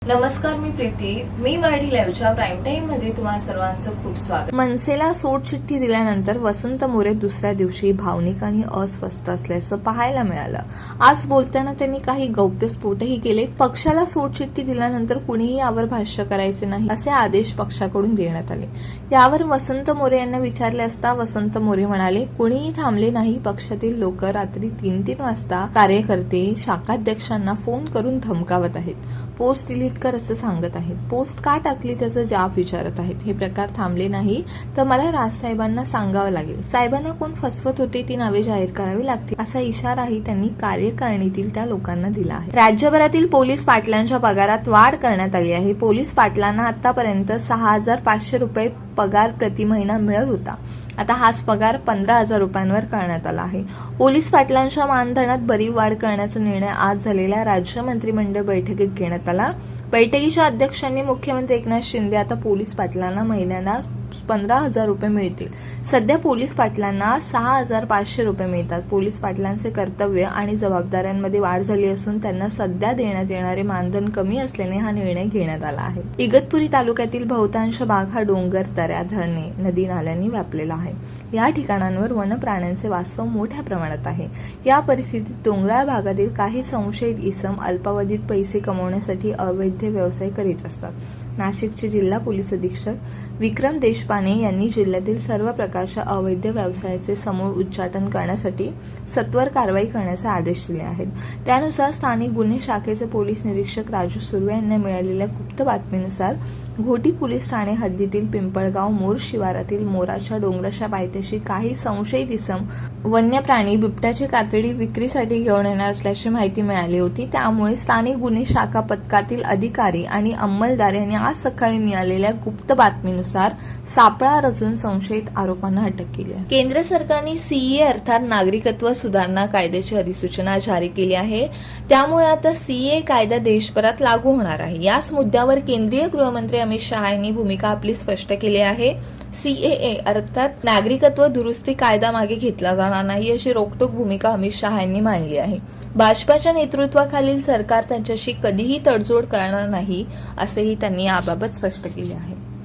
नमस्कार, मी प्रीती. मी मराठी लाईव्हच्या prime time मध्ये तुम्हा सर्वांचं खूप स्वागत. मनसेला सोडचिठ्ठी दिल्यानंतर वसंत मोरे दुसऱ्या दिवशी भावनिक आणि अस्वस्थ असल्याचं पाहायला मिळालं. आज बोलताना त्यांनी काही गौप्यस्फोटही केले. पक्षाला सोडचिठ्ठी दिल्यानंतर कुणीही यावर भाष्य करायचे नाही असे आदेश पक्षाकडून देण्यात आले. यावर वसंत मोरे यांना विचारले असता वसंत मोरे म्हणाले, कुणीही थांबले नाही. पक्षातील लोक रात्री 3-3 वाजता कार्यकर्ते शाखाध्यक्षांना फोन करून धमकावत आहेत. पोस्ट डिलीट कर असं सांगत आहेत. पोस्ट का टाकली त्याचा जाब विचारत आहेत. हे प्रकार थांबले नाही तर मला राजसाहेबांना सांगावं लागेल. साहेबांना कोण फसवत होते ती नावे जाहीर करावी लागतील असा इशाराही त्यांनी कार्यकारिणीतील त्या लोकांना दिला आहे. राज्यभरातील पोलीस पाटलांच्या पगारात वाढ करण्यात आली आहे. पोलीस पाटलांना आतापर्यंत 6,500 रुपये पगार प्रति महिना मिळत होता. आता हाच पगार 15,000 रुपयांवर करण्यात आला आहे. पोलीस पाटलांच्या मानधनात बरी वाढ करण्याचा निर्णय आज झालेल्या राज्य मंत्रिमंडळ बैठकीत घेण्यात आला. बैठकीच्या अध्यक्षांनी मुख्यमंत्री एकनाथ शिंदे आता पोलीस पाटलांना महिन्याला 15,000 रुपये मिळतील. सध्या पोलीस पाटलांना 6,500 रुपये मिळतात. पोलीस पाटलांचे कर्तव्य आणि जबाबदाऱ्यांमध्ये वाढ झाली असून त्यांना सध्या देण्यात येणारे मानधन कमी असल्याने हा निर्णय घेण्यात आला आहे. इगतपुरी तालुक्यातील बहुतांश भाग हा डोंगर, दऱ्या, धरणे, नदी नाल्यांनी व्यापलेला आहे. या ठिकाणांवर वनप्राण्यांचे वास्तव मोठ्या प्रमाणात आहे. या परिस्थितीत डोंगराळ भागातील काही संशयित इसम अल्पावधीत पैसे कमवण्यासाठी अवैध व्यवसाय करीत असतात. नाशिकचे जिल्हा पोलीस अधीक्षक विक्रम देशपांडे यांनी जिल्ह्यातील सर्व प्रकारच्या अवैध व्यवसायाचे समूळ उच्चाटन करण्यासाठी सत्वर कारवाई करण्याचे आदेश दिले आहेत. त्यानुसार स्थानिक गुन्हे शाखेचे पोलीस निरीक्षक राजू सुर्वे यांना मिळालेल्या गुप्त बातमीनुसार घोटी पोलीस ठाणे हद्दीतील पिंपळगाव मोर शिवारातील मोराच्या डोंगराच्या पायथ्याशी काही संशयित इसम वन्य प्राणी बिबट्याची कातडी विक्रीसाठी घेऊन येणार असल्याची माहिती मिळाली होती. त्यामुळे स्थानिक गुन्हे शाखा पथकातील अधिकारी आणि अंमलदार यांनी आज सकाळी मिळालेल्या गुप्त बातमीनुसार सापळा रचून संशयित आरोपांना अटक केली आहे. केंद्र सरकारने सीए अर्थात नागरिकत्व सुधारणा कायद्याची अधिसूचना जारी केली आहे. त्यामुळे आता सीए कायदा देशभरात लागू होणार आहे. याच मुद्द्यावर केंद्रीय गृहमंत्री अमित शहा यांनी भूमिका आपली स्पष्ट केली आहे. सीएए अर्थात नागरिकत्व दुरुस्ती कायदा मागे घेतला जाणार नाही अशी रोखठोक भूमिका अमित शहा यांनी मांडली आहे. भाजपाच्या नेतृत्वाखालील सरकार त्यांच्याशी कधीही तडजोड करणार नाही असेही त्यांनी याबाबत स्पष्ट केले आहे.